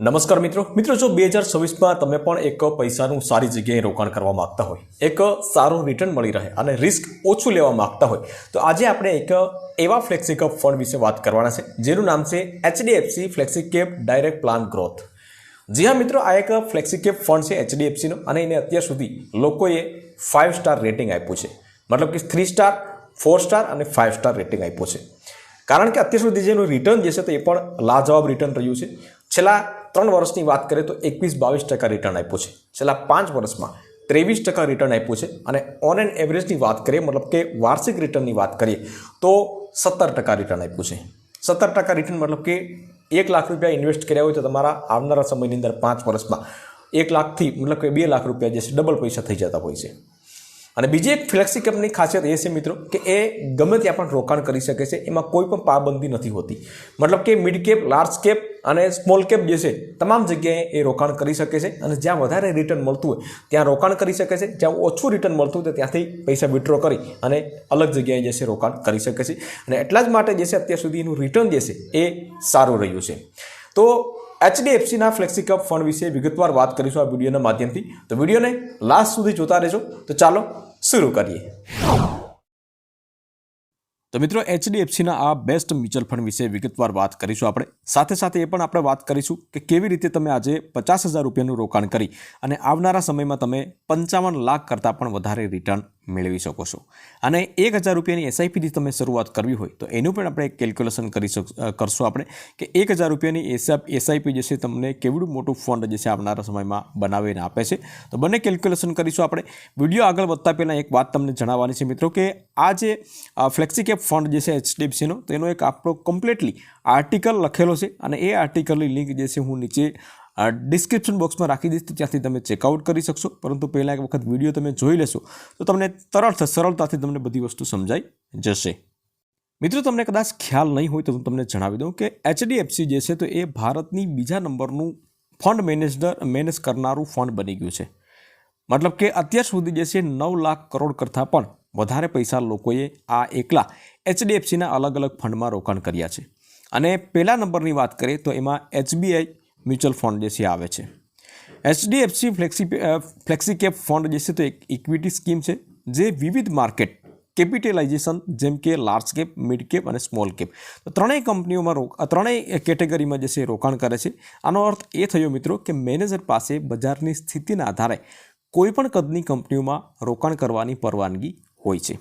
નમસ્કાર મિત્રો જો 2026માં તમે પણ એક પૈસાનું સારી જગ્યાએ રોકાણ કરવા માંગતા હોય, એક સારું રિટર્ન મળી રહે અને રિસ્ક ઓછું લેવા માંગતા હોય તો આજે આપણે એક એવા ફ્લેક્સી કેપ ફંડ વિશે વાત કરવાના છે જેનું નામ છે HDFC flexi cap direct plan growth. જી હા મિત્રો, આ એક ફ્લેક્સી કેપ ફંડ છે HDFCનો અને એને અત્યાર સુધી લોકોએ 5 સ્ટાર રેટિંગ આપ્યું છે, મતલબ કે 3 સ્ટાર 4 સ્ટાર અને 5 સ્ટાર રેટિંગ આપ્યું છે, કારણ કે અત્યાર સુધી જેનું રિટર્ન જે છે તો એ પણ લાજવાબ રિટર્ન રહ્યું છે। છેલ્લા 3 વર્ષની વાત કરીએ તો 21-22% રિટર્ન આપ્યું છે, છેલ્લા 5 વર્ષમાં 23% રિટર્ન આપ્યું છે અને ઓન એન એવરેજની વાત કરીએ, મતલબ કે વાર્ષિક રિટર્નની વાત કરીએ તો 17% રિટર્ન આપ્યું છે। 17% રિટર્ન મતલબ કે 1 લાખ રૂપિયા ઇન્વેસ્ટ કર્યા હોય તો તમારા આવનારા સમયની અંદર 5 વર્ષમાં 1 લાખથી મતલબ કે 2 લાખ રૂપિયા જે છે ડબલ પૈસા થઈ જતા હોય છે। અને બીજી એક ફ્લેક્સી કેપની ખાસિયત એ છે મિત્રો કે એ ગમે ત્યાં પણ રોકાણ કરી શકે છે, એમાં કોઈ પણ પાબંદી નથી હોતી, મતલબ કે મિડ કેપ, લાર્જ કેપ અને સ્મોલ કેપ જે છે તમામ જગ્યાએ એ રોકાણ કરી શકે છે અને જ્યાં વધારે રિટર્ન મળતું હોય ત્યાં રોકાણ કરી શકે છે, જ્યાં ઓછું રિટર્ન મળતું હોય તો ત્યાંથી પૈસા વિડ્રો કરી અને અલગ જગ્યાએ જે છે રોકાણ કરી શકે છે અને એટલા જ માટે જે છે અત્યાર સુધી એનું રિટર્ન જે છે એ સારું રહ્યું છે। તો HDFCના ફ્લેક્સી કેપ ફંડ વિશે વિગતવાર વાત કરીશું આ વિડીયોના માધ્યમથી, તો વિડીયોને લાસ્ટ સુધી જોતા રહેજો। તો ચાલો શરૂ કરીએ। તો મિત્રો, HDFCના આ બેસ્ટ મ્યુચ્યુઅલ ફંડ વિશે વિગતવાર વાત કરીશું આપણે, સાથે સાથે એ પણ આપણે વાત કરીશું કે કેવી રીતે તમે આજે 50,000 રૂપિયાનું રોકાણ કરી અને આવનારા સમયમાં તમે 55 લાખ કરતાં પણ વધારે રિટર્ન મેળવી શકો છો। અને 1,000 રૂપિયાની એસઆઈપીથી તમે શરૂઆત કરવી હોય તો એનું પણ આપણે કેલ્ક્યુલેશન કરશું આપણે કે 1,000 રૂપિયાની એસઆઈપી જે છે તમને કેવડું મોટું ફંડ જે છે આવનારા સમયમાં બનાવીને આપે છે, તો બંને કેલ્ક્યુલેશન કરીશું આપણે। વિડીયો આગળ વધતા પહેલાં એક વાત તમને જણાવવાની છે મિત્રો કે આ જે ફ્લેક્સી કેપ ફંડ જે છે HDFCનો તો એનો એક આપણો કમ્પ્લીટલી આર્ટિકલ લખેલો છે અને એ આર્ટિકલની લિંક જે છે હું નીચે ડિસ્ક્રિપ્શન બોક્સમાં રાખી દઈશ, તો ત્યાંથી તમે ચેકઆઉટ કરી શકશો। પરંતુ પહેલાં એક વખત વિડીયો તમે જોઈ લેશો તો તમને સરળતાથી તમને બધી વસ્તુ સમજાઈ જશે। મિત્રો, તમને કદાચ ખ્યાલ નહીં હોય તો હું તમને જણાવી દઉં કે HDFC જે છે તો એ ભારતની બીજા નંબરનું ફંડ મેનેજ કરનારું ફંડ બની ગયું છે, મતલબ કે અત્યાર સુધી જે છે 9 લાખ કરોડ કરતાં પણ વધારે પૈસા લોકોએ આ એકલા HDFCના અલગ અલગ ફંડમાં રોકાણ કર્યા છે। અને પહેલા નંબરની વાત કરીએ તો એમાં SBI મ્યુચ્યુઅલ ફંડ જે છે આવે છે। HDFC ફ્લેક્સી કેપ ફંડ જે છે તો એક ઇક્વિટી સ્કીમ છે જે વિવિધ માર્કેટ કેપિટલાઇઝેશન જેમ કે લાર્જ કેપ, મિડ કેપ અને સ્મોલ કેપ તો ત્રણેય કેટેગરીમાં જે છે રોકાણ કરે છે। આનો અર્થ એ થયો મિત્રો કે મેનેજર પાસે બજારની સ્થિતિના આધારે કોઈપણ કદની કંપનીઓમાં રોકાણ કરવાની પરવાનગી હોય છે।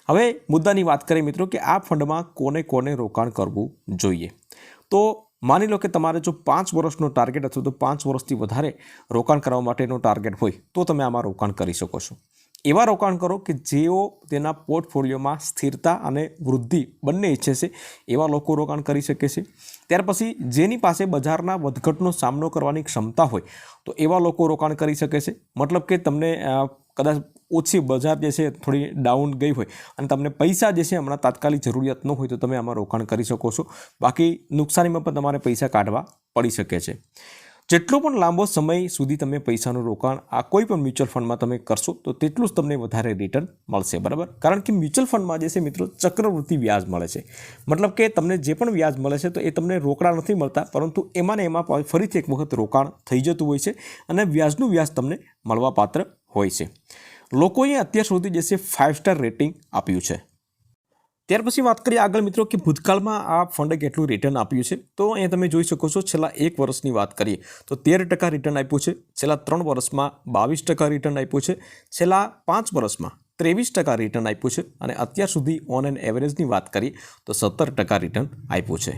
હવે મુદ્દાની વાત કરીએ મિત્રો કે આ ફંડમાં કોને રોકાણ કરવું જોઈએ, તો માની લો કે તમારે જો 5 વર્ષનો ટાર્ગેટ અથવા તો 5 વર્ષથી વધારે રોકાણ કરવા માટેનો ટાર્ગેટ હોય તો તમે આમાં રોકાણ કરી શકો છો। એવા રોકાણ કરો કે જેઓ તેના પોર્ટફોલિયોમાં સ્થિરતા અને વૃદ્ધિ બંને ઈચ્છે છે એવા લોકો રોકાણ કરી શકે છે। ત્યાર પછી જેની પાસે બજારના વધઘટનો સામનો કરવાની ક્ષમતા હોય તો એવા લોકો રોકાણ કરી શકે છે, મતલબ કે તમને કદાચ ઓછી બજાર જે છે થોડી ડાઉન ગઈ હોય અને તમને પૈસા જે છે હમણાં તાત્કાલિક જરૂરિયાત ન હોય તો તમે આમાં રોકાણ કરી શકો છો, બાકી નુકસાનીમાં પણ તમારે પૈસા કાઢવા પડી શકે છે। જેટલો પણ લાંબો સમય સુધી તમે પૈસાનું રોકાણ આ કોઈ પણ મ્યુચ્યુઅલ ફંડમાં તમે કરશો તો તેટલું જ તમને વધારે રિટર્ન મળશે, બરાબર, કારણ કે મ્યુચ્યુઅલ ફંડમાં જે છે મિત્રો ચક્રવૃત્તિ વ્યાજ મળે છે, મતલબ કે તમને જે પણ વ્યાજ મળે છે તો એ તમને રોકડા નથી મળતા, પરંતુ એમાં ને એમાં ફરીથી એક વખત રોકાણ થઈ જતું હોય છે અને વ્યાજનું વ્યાજ તમને મળવાપાત્ર હોય છે। લોકોએ અત્યાર સુધી જે છે 5 સ્ટાર રેટિંગ આપ્યું છે। ત્યાર પછી વાત કરીએ આગળ મિત્રો કે ભૂતકાળમાં આ ફંડે કેટલું રિટર્ન આપ્યું છે, તો અહીંયા તમે જોઈ શકો છો છેલ્લા 1 વર્ષની વાત કરીએ તો 13% રિટર્ન આપ્યું છે, છેલ્લા 3 વર્ષમાં 22% રિટર્ન આપ્યું છે, છેલ્લા 5 વર્ષમાં 23% રિટર્ન આપ્યું છે અને અત્યાર સુધી ઓન એન એવરેજની વાત કરીએ તો 17% રિટર્ન આપ્યું છે।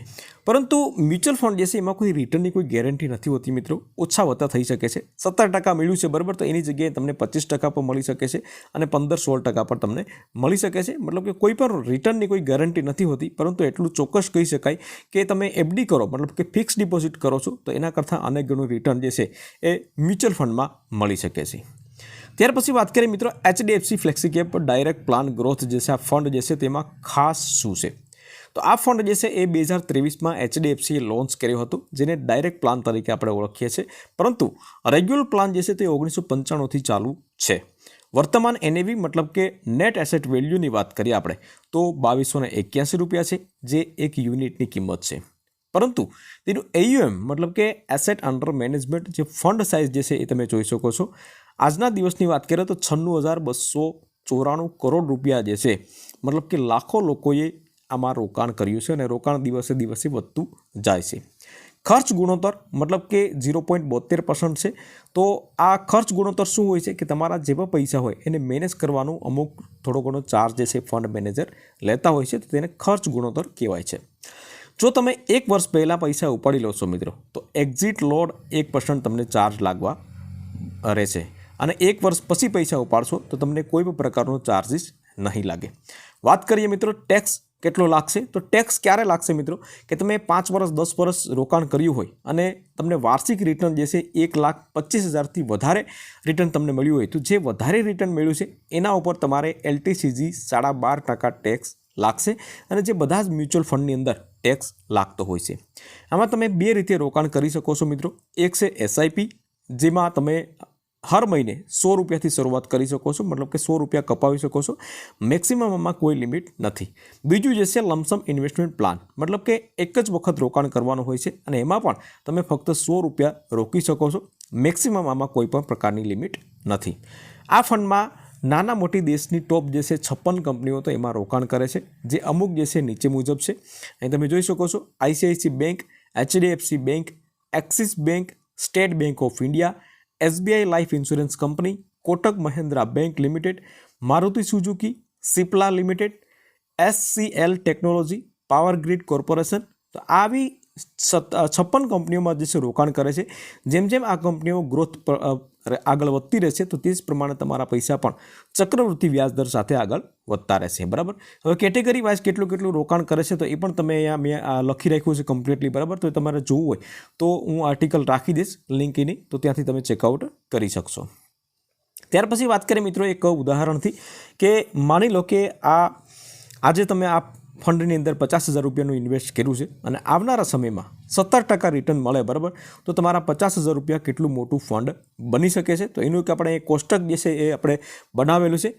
પરંતુ મ્યુચ્યુઅલ ફંડ જે છે એમાં કોઈ રિટર્નની કોઈ ગેરંટી નથી હોતી મિત્રો, ઓછા વત્તા થઈ શકે છે। 17% મળ્યું છે બરાબર, તો એની જગ્યાએ તમને 25% પણ મળી શકે છે અને 15-16% પણ તમને મળી શકે છે, મતલબ કે કોઈ પણ રિટર્નની કોઈ ગેરંટી નથી હોતી, પરંતુ એટલું ચોક્કસ કહી શકાય કે તમે FD કરો, મતલબ કે ફિક્સ ડિપોઝિટ કરો છો તો એના કરતાં અનેક ગણું રિટર્ન જે છે એ મ્યુચ્યુઅલ ફંડમાં મળી શકે છે। ત્યાર પછી વાત કરીએ મિત્રો HDFC flexi cap direct plan growth જે છે આ ફંડ જે છે તેમાં ખાસ શું છે, તો આ ફંડ જે છે એ 2023માં HDFCએ લોન્ચ કર્યો હતો, જેને ડાયરેક્ટ પ્લાન તરીકે આપણે ઓળખીએ છીએ, પરંતુ રેગ્યુલર પ્લાન જે છે તે 1995થી ચાલુ છે। વર્તમાન NAV મતલબ કે નેટ એસેટ વેલ્યુની વાત કરીએ આપણે તો 2281 રૂપિયા છે, જે એક યુનિટની કિંમત છે। પરંતુ તેનું AUM મતલબ કે એસેટ અંડર મેનેજમેન્ટ જે ફંડ સાઇઝ જે છે એ તમે જોઈ શકો છો. આજના દિવસની વાત કરીએ તો 96,294 કરોડ રૂપિયા જે છે મતલબ કે લાખો લોકોએ આમાં રોકાણ કર્યું છે અને રોકાણ દિવસે દિવસે વધતું જાય છે. ખર્ચ ગુણોત્તર મતલબ કે 0.72% છે. તો આ ખર્ચ ગુણોત્તર શું હોય છે કે તમારા જેવા પૈસા હોય એને મેનેજ કરવાનું અમુક થોડો ઘણો ચાર્જ જે છે ફંડ મેનેજર લેતા હોય છે, તો તેને ખર્ચ ગુણોત્તર કહેવાય છે. જો તમે 1 વર્ષ પહેલાં પૈસા ઉપાડી લો છો મિત્રો, તો એક્ઝિટ લોડ 1% તમને ચાર્જ લાગવા રહેશે અને 1 વર્ષ પછી પૈસા ઉપાડશો તો તમને કોઈ પણ પ્રકારનો ચાર્જિસ નહીં લાગે. વાત કરીએ મિત્રો ટેક્સ કેટલો લાગશે, તો ટેક્સ ક્યારે લાગશે મિત્રો કે તમે 5 વર્ષ 10 વર્ષ રોકાણ કર્યું હોય અને તમને વાર્ષિક રિટર્ન જે છે 1,25,000થી વધારે રિટર્ન તમને મળ્યું હોય, તો જે વધારે રિટર્ન મળ્યું છે એના ઉપર તમારે LTCG 12.5% ટેક્સ લાગશે અને જે બધા જ મ્યુચ્યુઅલ ફંડની અંદર ટેક્સ લાગતો હોય છે. આમાં તમે 2 રીતે રોકાણ કરી શકો છો મિત્રો. એક છે SIP, જેમાં તમે હર મહિને 100 રૂપિયાથી શરૂઆત કરી શકો છો, મતલબ કે 100 રૂપિયા કપાવી શકો છો, મેક્સિમમમાં કોઈ લિમિટ નથી. બીજું જે છે લમસમ ઇન્વેસ્ટમેન્ટ પ્લાન, મતલબ કે એક જ વખત રોકાણ કરવાનું હોય છે અને એમાં પણ તમે ફક્ત 100 રૂપિયા રોકી શકો છો, મેક્સિમમમાં કોઈ પણ પ્રકારની લિમિટ નથી. આ ફંડમાં નાના મોટી દેશની ટોપ જે છે 56 કંપનીઓ તો એમાં રોકાણ કરે છે, જે અમુક જે છે નીચે મુજબ છે. અહીં તમે જોઈ શકો છો ICICI bank, HDFC bank, axis bank, state bank of India, SBI life insurance company, Kotak Mahindra bank limited, Maruti Suzuki, Cipla limited, SCL technology, power grid corporation. તો આવી 56 કંપનીઓમાં જે છે રોકાણ કરે છે. જેમ જેમ આ કંપનીઓ ગ્રોથ આગળ વધતી રહેશે તો તે જ પ્રમાણે તમારા પૈસા પણ ચક્રવૃદ્ધિ વ્યાજદર સાથે આગળ વધતા રહેશે. બરાબર. હવે કેટેગરી વાઇઝ કેટલું રોકાણ કરે છે તો એ પણ તમે અહીંયા મેં લખી રાખ્યું છે કમ્પ્લીટલી. બરાબર. તો તમારે જોવું હોય તો હું આર્ટિકલ રાખી દઈશ લિંક એની, તો ત્યાંથી તમે ચેકઆઉટ કરી શકશો. ત્યાર પછી વાત કરીએ મિત્રો એક ઉદાહરણથી કે માની લો કે આજે તમે આ ફંડની અંદર 50,000 રૂપિયાનું ઇન્વેસ્ટ કર્યું છે અને આવનારા સમયમાં 17% રિટર્ન મળે. બરાબર. તો તમારા 50,000 રૂપિયા કેટલું મોટું ફંડ બની શકે છે, તો એનું એક આપણે કોષ્ટક જે છે એ આપણે બનાવેલું છે.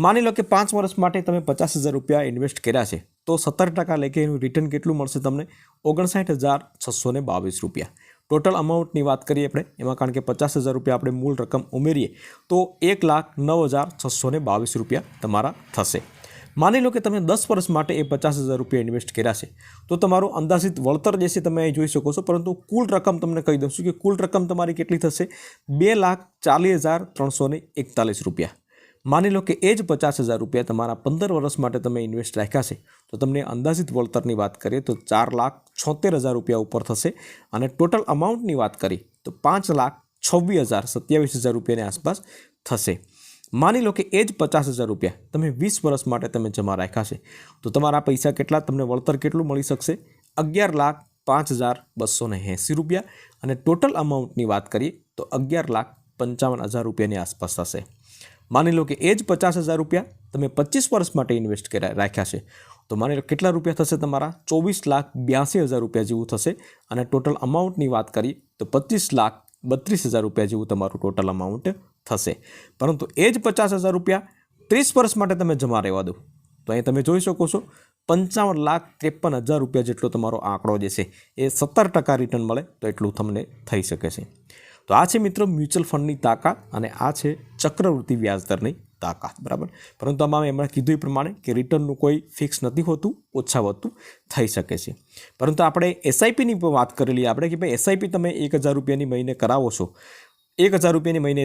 માની લો કે 5 વર્ષ માટે તમે 50,000 રૂપિયા ઇન્વેસ્ટ કર્યા છે, તો 17% લે કે એનું રિટર્ન કેટલું મળશે તમને? 59,622 રૂપિયા. ટોટલ અમાઉન્ટની વાત કરીએ આપણે એમાં, કારણ કે 50,000 રૂપિયા આપણે મૂળ રકમ ઉમેરીએ તો 1,09,622 રૂપિયા તમારા થશે. માની લો કે તમે 10 વર્ષ માટે એ 50,000 રૂપિયા ઇન્વેસ્ટ કર્યા છે, તો તમારું અંદાજિત વળતર જે છે તમે અહીં જોઈ શકો છો, પરંતુ કુલ રકમ તમને કહી દઉં છું કે કુલ રકમ તમારી કેટલી થશે? 2,40,341 રૂપિયા. માની લો કે એ જ 50,000 રૂપિયા તમારા 15 વર્ષ માટે તમે ઇન્વેસ્ટ રાખ્યા છે, તો તમને અંદાજિત વળતરની વાત કરીએ તો 4,76,000 રૂપિયા ઉપર થશે અને ટોટલ અમાઉન્ટની વાત કરીએ તો 5,26,027 રૂપિયાની આસપાસ થશે. માની લો કે એ જ 50,000 રૂપિયા તમે 20 વર્ષ માટે તમે જમા રાખ્યા છે, તો તમારા પૈસા કેટલા, તમને વળતર કેટલું મળી શકશે? 11,05,280 રૂપિયા અને ટોટલ અમાઉન્ટની વાત કરીએ તો 11,55,000 રૂપિયાની આસપાસ થશે. માની લો કે એ જ 50,000 રૂપિયા તમે 25 વર્ષ માટે ઇન્વેસ્ટ રાખ્યા છે, તો માની લો કેટલા રૂપિયા થશે તમારા? 24,82,000 રૂપિયા જેવું થશે અને ટોટલ અમાઉન્ટની વાત કરીએ તો 25,32,000 રૂપિયા જેવું તમારું ટોટલ અમાઉન્ટ થશે. પરંતુ એ જ 50,000 રૂપિયા 30 વર્ષ માટે તમે જમા રહેવા દો, તો અહીં તમે જોઈ શકો છો 55,53,000 રૂપિયા જેટલો તમારો આંકડો જે છે એ 17% રિટર્ન મળે તો એટલું તમને થઈ શકે છે. તો આ છે મિત્રો મ્યુચ્યુઅલ ફંડની તાકાત અને આ છે ચક્રવૃદ્ધિ વ્યાજદરની તાકાત. બરાબર. પરંતુ આમાં એમણે કીધું એ પ્રમાણે કે રિટર્નનું કોઈ ફિક્સ નથી હોતું, ઓછા વધતું થઈ શકે છે. પરંતુ આપણે SIPની વાત કરેલી આપણે કે ભાઈ SIP તમે 1,000 રૂપિયાની મહિને કરાવો છો, 1,000 રૂપિયાની મહિને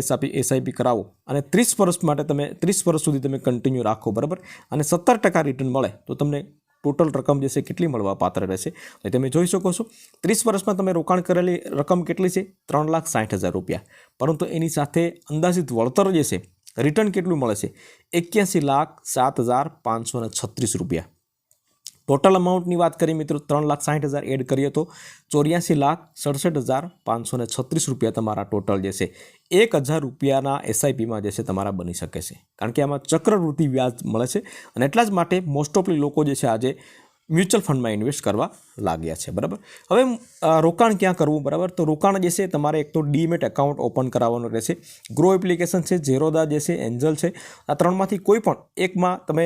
SIP કરાવો અને 30 વર્ષ માટે તમે 30 વર્ષ સુધી તમે કન્ટિન્યુ રાખો. બરાબર. અને 17% રિટર્ન મળે તો તમને ટોટલ રકમ જે છે કેટલી મળવા પાત્ર રહેશે? તો તમે જોઈ શકો છો 30 વર્ષમાં તમે રોકાણ કરેલી રકમ કેટલી છે? 3,60,000 રૂપિયા. પરંતુ એની સાથે અંદાજિત વળતર જે છે, રિટર્ન કેટલું મળે છે? 81,07,536 રૂપિયા. ટોટલ અમાઉન્ટની વાત કરીએ મિત્રો 3,60,000 એડ કરીએ તો 84,67,536 રૂપિયા તમારા ટોટલ જે છે 1,000 રૂપિયાના SIPમાં જે છે તમારા બની શકે છે. કારણ કે આમાં ચક્રવૃદ્ધિ વ્યાજ મળે છે અને એટલા જ માટે મોસ્ટ ઓફલી લોકો જે છે આજે મ્યુચ્યુઅલ ફંડમાં ઇન્વેસ્ટ કરવા લાગ્યા છે. બરાબર. હવે રોકાણ ક્યાં કરવું? બરાબર. તો રોકાણ જે છે તમારે એક તો ડીમેટ એકાઉન્ટ ઓપન કરાવવાનું રહેશે. ગ્રો એપ્લિકેશન છે, ઝેરોદા જે છે, એન્જલ છે, આ ત્રણમાંથી કોઈ પણ એકમાં તમે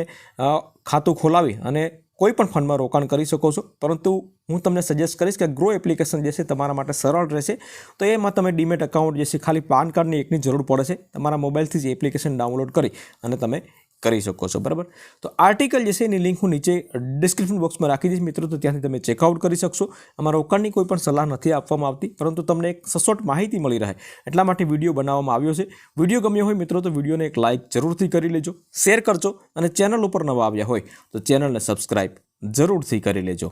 ખાતું ખોલાવી અને કોઈ પણ ફંડમાં રોકાણ કરી શકો છો, પરંતુ હું તમને સજેસ્ટ કરીશ કે ગ્રો એપ્લિકેશન જે છે તમારા માટે સરળ રહેશે. તો એમાં તમે ડીમેટ એકાઉન્ટ જે છે ખાલી પાન કાર્ડની એકની જરૂર પડે છે, તમારા મોબાઈલથી જ એપ્લિકેશન ડાઉનલોડ કરી અને તમે કરી શકો છો. બરાબર, તો આર્ટિકલ જે છે એની લિંક હું નીચે ડિસ્ક્રિપ્શન બોક્સમાં રાખી દઈશ મિત્રો, તો ત્યાંથી તમે ચેકઆઉટ કરી શકશો. આમાં રોકાણની કોઈ પણ સલાહ નથી આપવામાં આવતી, પરંતુ તમને એક સચોટ માહિતી મળી રહે એટલા માટે વિડીયો બનાવવામાં આવ્યો છે. વિડીયો ગમ્યો હોય મિત્રો તો વિડીયોને એક લાઇક જરૂરથી કરી લેજો, શેર કરજો અને ચેનલ ઉપર નવા આવ્યા હોય તો ચેનલને સબસ્ક્રાઇબ જરૂરથી કરી લેજો.